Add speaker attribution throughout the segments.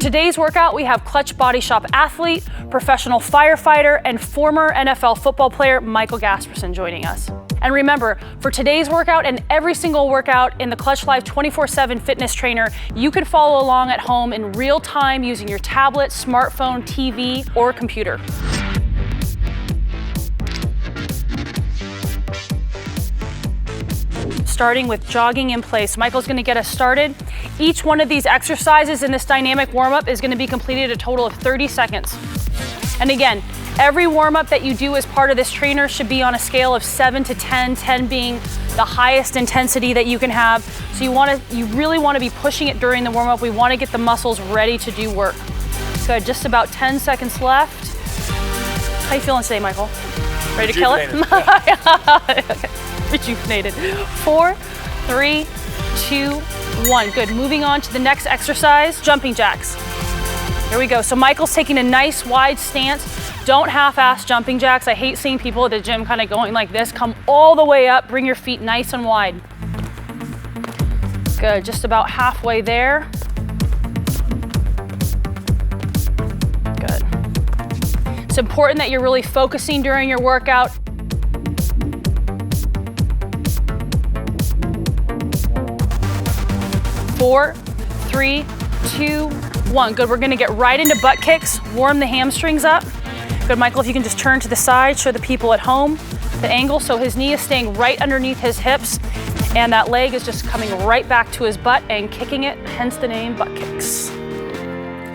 Speaker 1: today's workout, we have Clutch Body Shop athlete, professional firefighter, and former NFL football player Michael Gasperson joining us. And remember, for today's workout and every single workout in the Clutch Live 24/7 fitness trainer, you can follow along at home in real time using your tablet, smartphone, TV, or computer. Starting with jogging in place. Michael's gonna get us started. Each one of these exercises in this dynamic warm-up is gonna be completed a total of 30 seconds. And again, every warm-up that you do as part of this trainer should be on a scale of 7 to 10, 10 being the highest intensity that you can have. So you really wanna be pushing it during the warm-up. We wanna get the muscles ready to do work. Good, just about 10 seconds left. How you feeling today, Michael? Ready to kill it? Okay. Rejuvenated. 4, 3, 2, 1. Good, moving on to the next exercise, jumping jacks. Here we go. So Michael's taking a nice wide stance. Don't half-ass jumping jacks. I hate seeing people at the gym kind of going like this. Come all the way up, bring your feet nice and wide. Good, just about halfway there. Good. It's important that you're really focusing during your workout. 4, 3, 2, 1. Good, we're gonna get right into butt kicks, warm the hamstrings up. Good, Michael, if you can just turn to the side, show the people at home the angle, so his knee is staying right underneath his hips, and that leg is just coming right back to his butt and kicking it, hence the name butt kicks.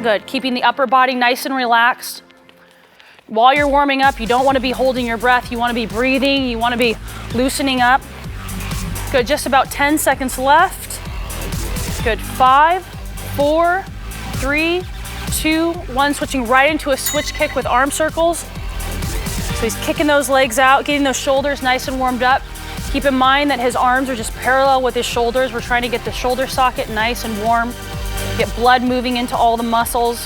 Speaker 1: Good, keeping the upper body nice and relaxed. While you're warming up, you don't wanna be holding your breath, you wanna be breathing, you wanna be loosening up. Good, just about 10 seconds left. Good, 5, 4, 3, 2, 1. Switching right into a switch kick with arm circles. So he's kicking those legs out, getting those shoulders nice and warmed up. Keep in mind that his arms are just parallel with his shoulders. We're trying to get the shoulder socket nice and warm, get blood moving into all the muscles.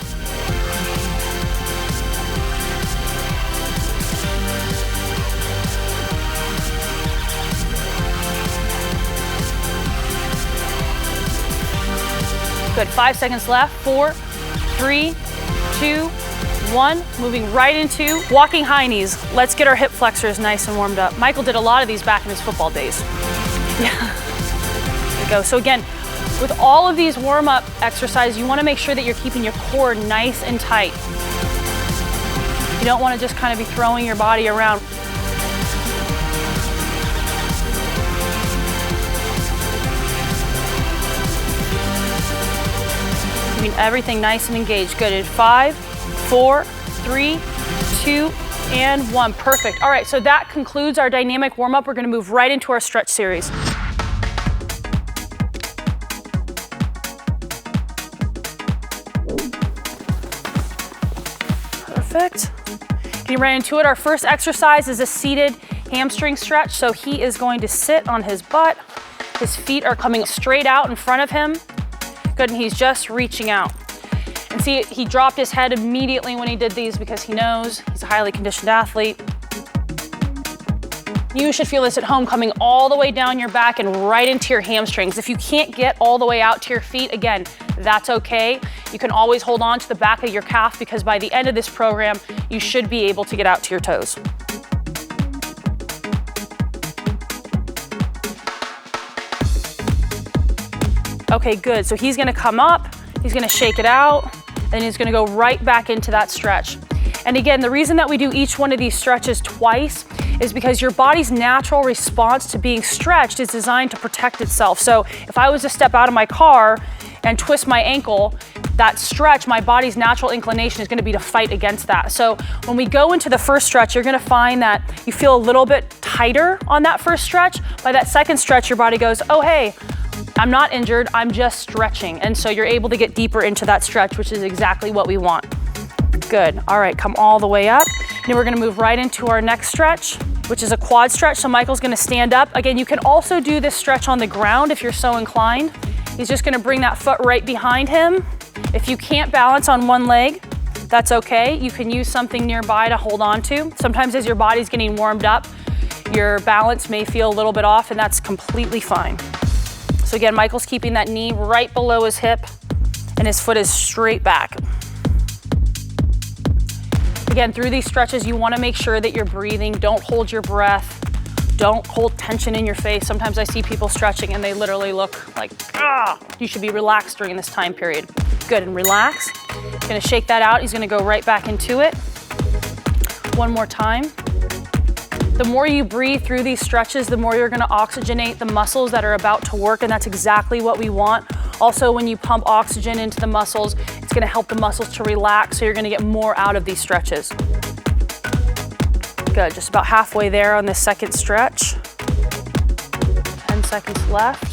Speaker 1: Good, 5 seconds left. 4, 3, 2, 1. Moving right into walking high knees. Let's get our hip flexors nice and warmed up. Michael did a lot of these back in his football days. Yeah. There we go. So again, with all of these warm-up exercises, you wanna make sure that you're keeping your core nice and tight. You don't wanna just kind of be throwing your body around. Everything nice and engaged. Good. In 5, 4, 3, 2, and 1. Perfect. All right, so that concludes our dynamic warm-up. We're gonna move right into our stretch series. Perfect. Getting right into it. Our first exercise is a seated hamstring stretch. So he is going to sit on his butt. His feet are coming straight out in front of him. Good, and he's just reaching out. And see, he dropped his head immediately when he did these because he knows he's a highly conditioned athlete. You should feel this at home coming all the way down your back and right into your hamstrings. If you can't get all the way out to your feet, again, that's okay. You can always hold on to the back of your calf because by the end of this program, you should be able to get out to your toes. Okay, good. So he's gonna come up, he's gonna shake it out, and he's gonna go right back into that stretch. And again, the reason that we do each one of these stretches twice is because your body's natural response to being stretched is designed to protect itself. So if I was to step out of my car and twist my ankle, that stretch, my body's natural inclination is gonna be to fight against that. So when we go into the first stretch, you're gonna find that you feel a little bit tighter on that first stretch. By that second stretch, your body goes, oh, hey, I'm not injured, I'm just stretching. And so you're able to get deeper into that stretch, which is exactly what we want. Good, all right, come all the way up. Now we're gonna move right into our next stretch, which is a quad stretch. So Michael's gonna stand up. Again, you can also do this stretch on the ground if you're so inclined. He's just gonna bring that foot right behind him. If you can't balance on one leg, that's okay. You can use something nearby to hold on to. Sometimes as your body's getting warmed up, your balance may feel a little bit off, and that's completely fine. So again, Michael's keeping that knee right below his hip. and his foot is straight back. Again, through these stretches, you wanna make sure that you're breathing. Don't hold your breath. Don't hold tension in your face. Sometimes I see people stretching and they literally look like, ah! You should be relaxed during this time period. Good, and relax. Gonna shake that out. He's gonna go right back into it. One more time. The more you breathe through these stretches, the more you're gonna oxygenate the muscles that are about to work, and that's exactly what we want. Also, when you pump oxygen into the muscles, it's gonna help the muscles to relax, so you're gonna get more out of these stretches. Good, just about halfway there on this second stretch. 10 seconds left.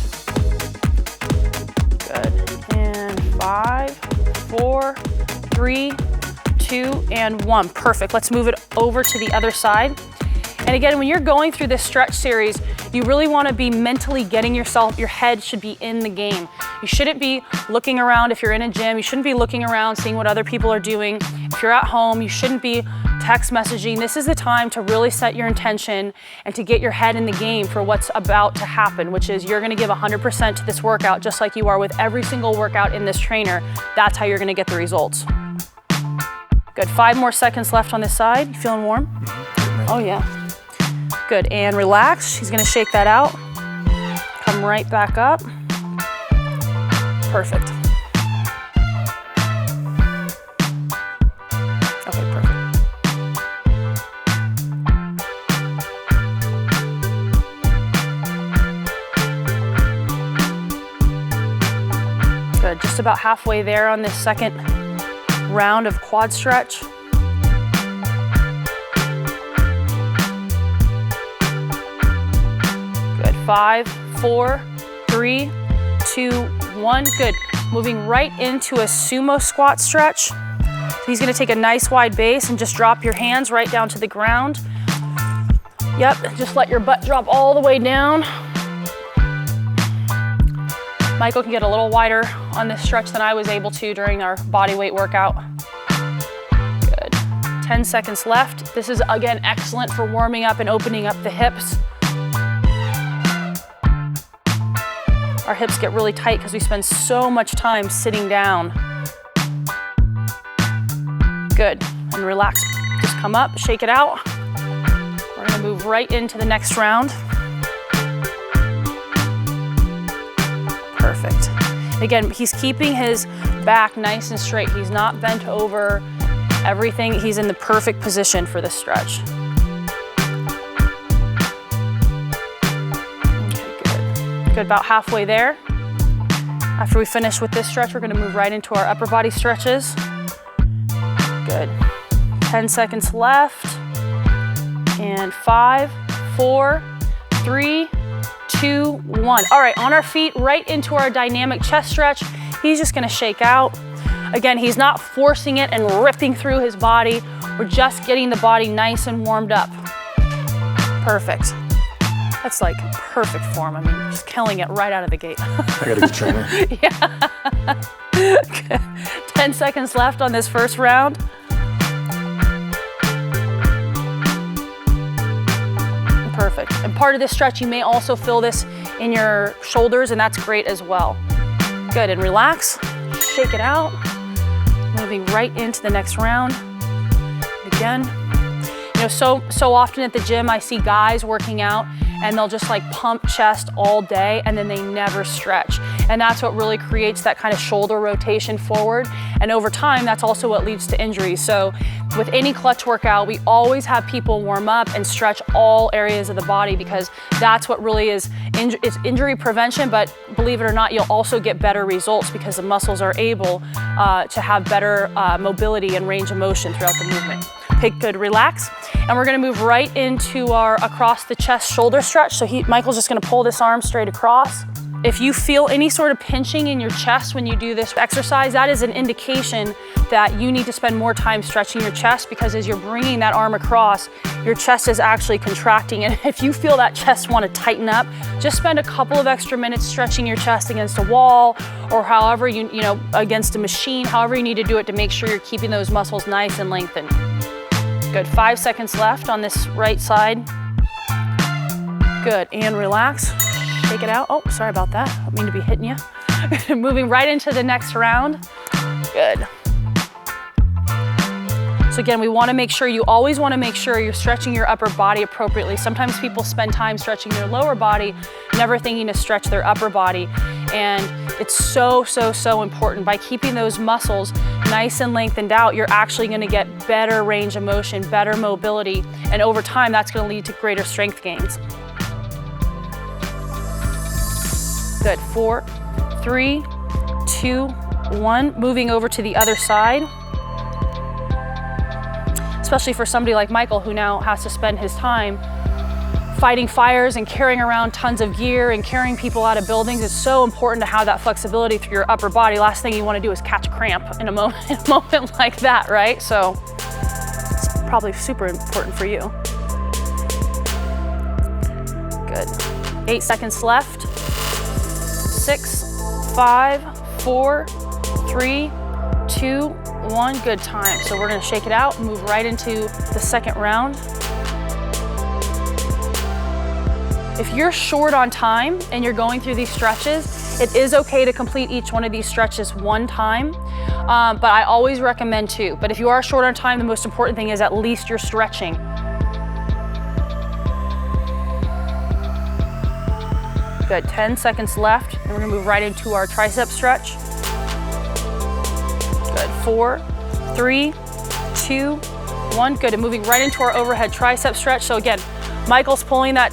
Speaker 1: Good, and 5, 4, 3, 2, and 1. Perfect, let's move it over to the other side. And again, when you're going through this stretch series, you really wanna be mentally getting yourself, your head should be in the game. You shouldn't be looking around if you're in a gym, you shouldn't be looking around seeing what other people are doing. If you're at home, you shouldn't be text messaging. This is the time to really set your intention and to get your head in the game for what's about to happen, which is you're gonna give 100% to this workout, just like you are with every single workout in this trainer. That's how you're gonna get the results. Good, 5 more seconds left on this side. You feeling warm? Oh yeah. Good, and relax. He's gonna shake that out. Come right back up. Perfect. Okay, perfect. Good, just about halfway there on this second round of quad stretch. Good, 5, 4, 3, 2, 1. Good, moving right into a sumo squat stretch. So he's gonna take a nice wide base and just drop your hands right down to the ground. Yep, just let your butt drop all the way down. Michael can get a little wider on this stretch than I was able to during our body weight workout. Good, 10 seconds left. This is, again, excellent for warming up and opening up the hips. Our hips get really tight because we spend so much time sitting down. Good, and relax. Just come up, shake it out. We're gonna move right into the next round. Perfect. Again, he's keeping his back nice and straight. He's not bent over. Everything, he's in the perfect position for this stretch. Good, about halfway there. After we finish with this stretch, we're gonna move right into our upper body stretches. Good, 10 seconds left. And 5, 4, 3, 2, 1. All right, on our feet, right into our dynamic chest stretch. He's just gonna shake out. Again, he's not forcing it and ripping through his body. We're just getting the body nice and warmed up. Perfect. That's like perfect form. I mean, just killing it right out of the gate.
Speaker 2: I got a good trainer.
Speaker 1: Yeah. 10 seconds left on this first round. Perfect. And part of this stretch, you may also feel this in your shoulders, and that's great as well. Good, and relax. Shake it out. Moving right into the next round. Again, you know, so often at the gym, I see guys working out and they'll just like pump chest all day and then they never stretch. And that's what really creates that kind of shoulder rotation forward. And over time, that's also what leads to injuries. So with any clutch workout, we always have people warm up and stretch all areas of the body because that's what really is it's injury prevention, but believe it or not, you'll also get better results because the muscles are able to have better mobility and range of motion throughout the movement. Okay, good, relax. And we're gonna move right into our across the chest shoulder stretch. So Michael's just gonna pull this arm straight across. If you feel any sort of pinching in your chest when you do this exercise, that is an indication that you need to spend more time stretching your chest because as you're bringing that arm across, your chest is actually contracting. And if you feel that chest want to tighten up, just spend a couple of extra minutes stretching your chest against a wall or however you know, against a machine, however you need to do it to make sure you're keeping those muscles nice and lengthened. Good, 5 seconds left on this right side. Good, and relax. Shake it out. Oh, sorry about that. I don't mean to be hitting you. Moving right into the next round. Good. So again, we wanna make sure, you always wanna make sure you're stretching your upper body appropriately. Sometimes people spend time stretching their lower body, never thinking to stretch their upper body. And it's so, so, so important. By keeping those muscles nice and lengthened out, you're actually gonna get better range of motion, better mobility, and over time, that's gonna lead to greater strength gains. Good, 4, 3, 2, 1. Moving over to the other side. Especially for somebody like Michael, who now has to spend his time fighting fires and carrying around tons of gear and carrying people out of buildings. It's so important to have that flexibility through your upper body. Last thing you want to do is catch a cramp in a moment like that, right? So it's probably super important for you. Good. 8 seconds left. 6, 5, 4, 3, 2, 1. Good time. So we're going to shake it out and move right into the second round. If you're short on time and you're going through these stretches, it is okay to complete each one of these stretches one time, but I always recommend 2. But if you are short on time, the most important thing is at least you're stretching. Good, 10 seconds left, and we're gonna move right into our tricep stretch. Good, 4, 3, 2, 1. Good, and moving right into our overhead tricep stretch. So again, Michael's pulling that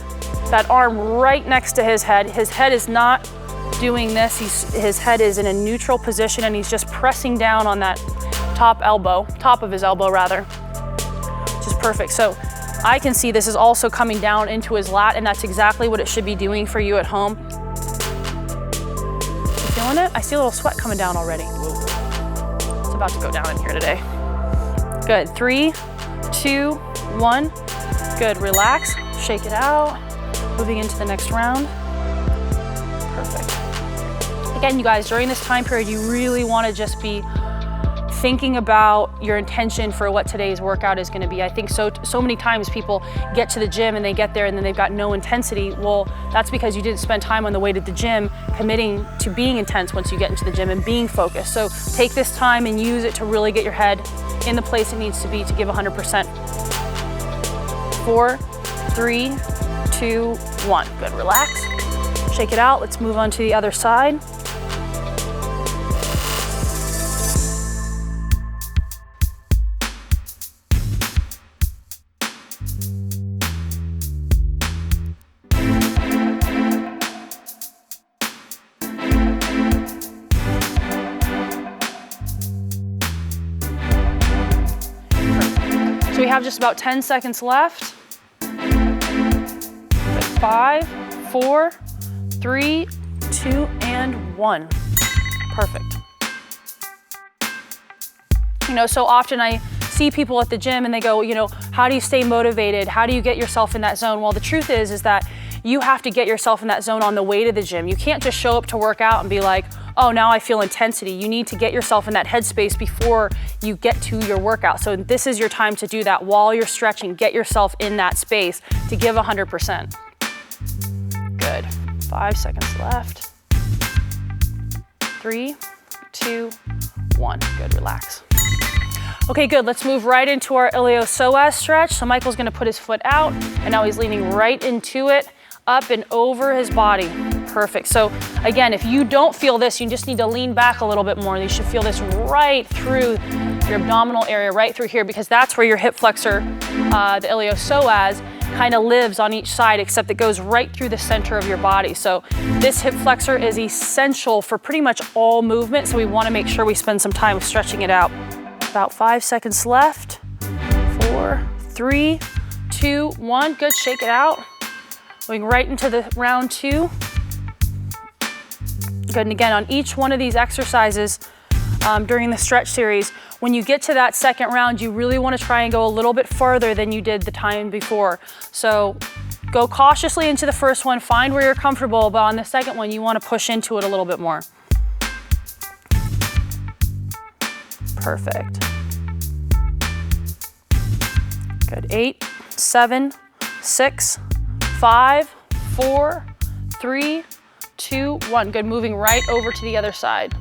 Speaker 1: arm right next to his head. His head is not doing this. His head is in a neutral position, and he's just pressing down on that top of his elbow rather, which is perfect. So I can see this is also coming down into his lat, and that's exactly what it should be doing for you at home. You feeling it? I see a little sweat coming down already. It's about to go down in here today. Good, 3, 2, 1. Good, relax, shake it out. Moving into the next round. Perfect. Again, you guys, during this time period, you really want to just be thinking about your intention for what today's workout is going to be. I think so many times people get to the gym and they get there and then they've got no intensity. Well, that's because you didn't spend time on the way to the gym committing to being intense once you get into the gym and being focused. So take this time and use it to really get your head in the place it needs to be to give 100%. 4, 3, 2, 1. Good, relax. Shake it out. Let's move on to the other side. So we have just about 10 seconds left. 5, 4, 3, 2, and 1. Perfect. You know, so often I see people at the gym and they go, you know, how do you stay motivated? How do you get yourself in that zone? Well, the truth is that you have to get yourself in that zone on the way to the gym. You can't just show up to work out and be like, oh, now I feel intensity. You need to get yourself in that headspace before you get to your workout. So this is your time to do that while you're stretching. Get yourself in that space to give 100%. Good. 5 seconds left. 3, 2, 1. Good, relax. Okay, good. Let's move right into our iliopsoas stretch. So Michael's gonna put his foot out, and now he's leaning right into it, up and over his body. Perfect. So again, if you don't feel this, you just need to lean back a little bit more. You should feel this right through your abdominal area, right through here, because that's where your hip flexor, the iliopsoas, kind of lives on each side, except it goes right through the center of your body. So this hip flexor is essential for pretty much all movement, so we want to make sure we spend some time stretching it out. About 5 seconds left. 4, 3, 2, 1. Good, shake it out. Going right into the round 2. Good, and again, on each one of these exercises during the stretch series, when you get to that second round, you really want to try and go a little bit farther than you did the time before. So go cautiously into the first one, find where you're comfortable, but on the second one, you want to push into it a little bit more. Perfect. Good, 8, 7, 6, 5, 4, 3, 2, 1. Good, moving right over to the other side.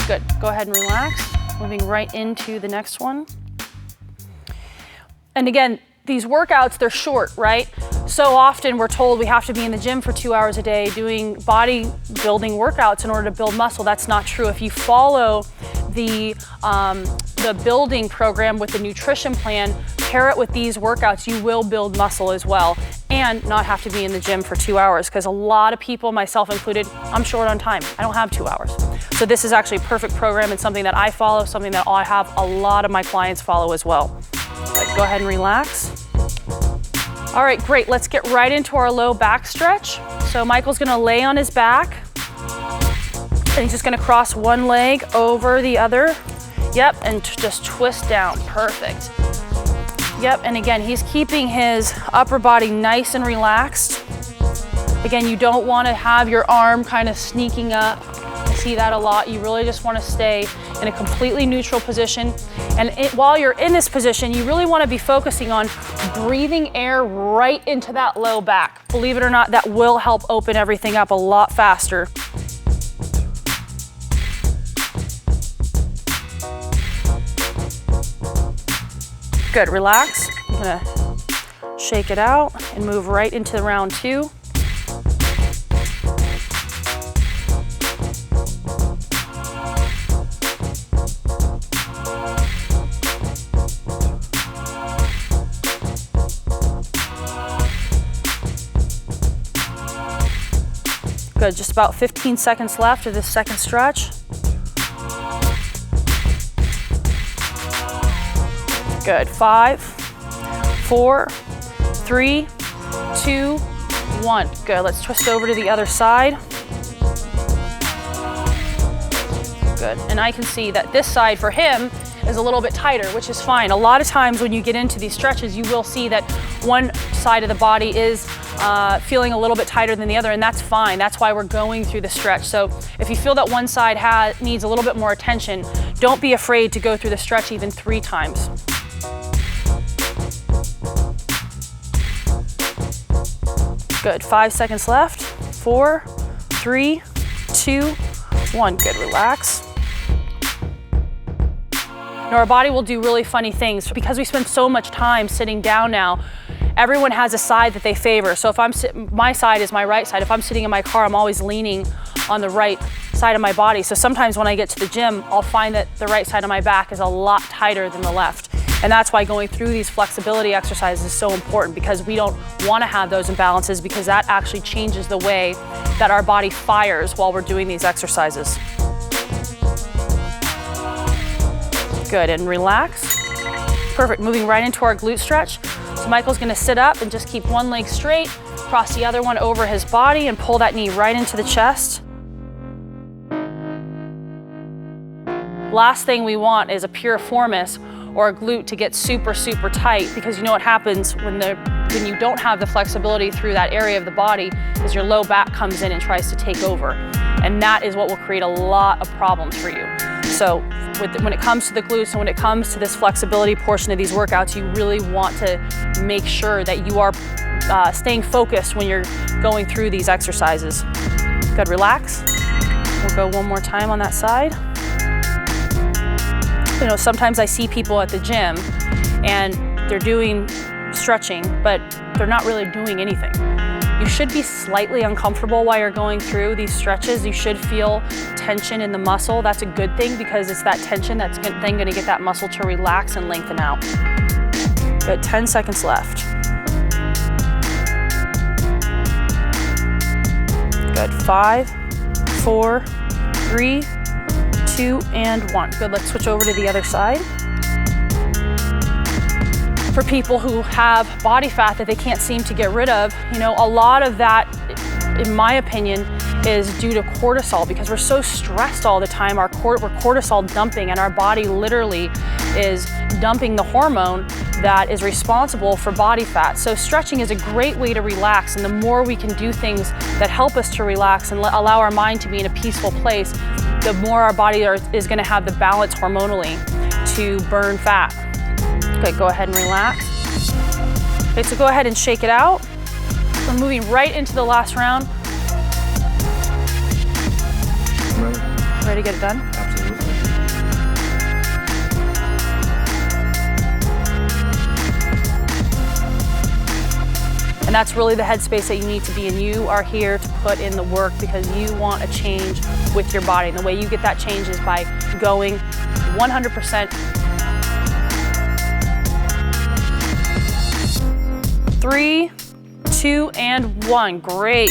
Speaker 1: Good, go ahead and relax. Moving right into the next one. And again, these workouts, they're short, right? So often we're told we have to be in the gym for 2 hours a day doing bodybuilding workouts in order to build muscle. That's not true. If you follow the building program with the nutrition plan, pair it with these workouts, you will build muscle as well and not have to be in the gym for 2 hours, because a lot of people, myself included, I'm short on time. I don't have 2 hours. So this is actually a perfect program and something that I follow, something that I have a lot of my clients follow as well. Right, go ahead and relax. All right, great. Let's get right into our low back stretch. So Michael's gonna lay on his back and he's just gonna cross one leg over the other. Yep, and just twist down, perfect. Yep, and again, he's keeping his upper body nice and relaxed. Again, you don't wanna have your arm kind of sneaking up. I see that a lot. You really just wanna stay in a completely neutral position. And while you're in this position, you really wanna be focusing on breathing air right into that low back. Believe it or not, that will help open everything up a lot faster. Good, relax. I'm gonna shake it out and move right into round 2. Good, just about 15 seconds left of this second stretch. Good, 5, 4, 3, 2, 1. Good, let's twist over to the other side. Good, and I can see that this side for him is a little bit tighter, which is fine. A lot of times when you get into these stretches, you will see that one side of the body is feeling a little bit tighter than the other, and that's fine. That's why we're going through the stretch. So if you feel that one side needs a little bit more attention, don't be afraid to go through the stretch even 3 times. Good, 5 seconds left. 4, 3, 2, 1. Good, relax. Now our body will do really funny things. Because we spend so much time sitting down now, everyone has a side that they favor. So if my side is my right side. If I'm sitting in my car, I'm always leaning on the right side of my body. So sometimes when I get to the gym, I'll find that the right side of my back is a lot tighter than the left. And that's why going through these flexibility exercises is so important, because we don't want to have those imbalances, because that actually changes the way that our body fires while we're doing these exercises. Good, and relax. Perfect, moving right into our glute stretch. So Michael's gonna sit up and just keep one leg straight, cross the other one over his body and pull that knee right into the chest. Last thing we want is a piriformis or a glute to get super, super tight, because you know what happens when you don't have the flexibility through that area of the body is your low back comes in and tries to take over. And that is what will create a lot of problems for you. So when it comes to the glutes and when it comes to this flexibility portion of these workouts, you really want to make sure that you are staying focused when you're going through these exercises. Good, relax. We'll go one more time on that side. You know, sometimes I see people at the gym and they're doing stretching, but they're not really doing anything. You should be slightly uncomfortable while you're going through these stretches. You should feel tension in the muscle. That's a good thing, because it's that tension that's then going to get that muscle to relax and lengthen out. Good, 10 seconds left. Good, 5, 4, 3, 2, and 1. Good, let's switch over to the other side. for people who have body fat that they can't seem to get rid of, you know, a lot of that, in my opinion, is due to cortisol, because we're so stressed all the time. We're cortisol dumping, and our body literally is dumping the hormone that is responsible for body fat. So stretching is a great way to relax, and the more we can do things that help us to relax and allow our mind to be in a peaceful place, the more our body is going to have the balance hormonally to burn fat. Okay, go ahead and relax. Okay, so go ahead and shake it out. We're moving right into the last round. Ready to get it done?
Speaker 2: Absolutely.
Speaker 1: And that's really the headspace that you need to be in. You are here to put in the work because you want a change with your body. And the way you get that change is by going 100%. 3, 2, and 1. Great.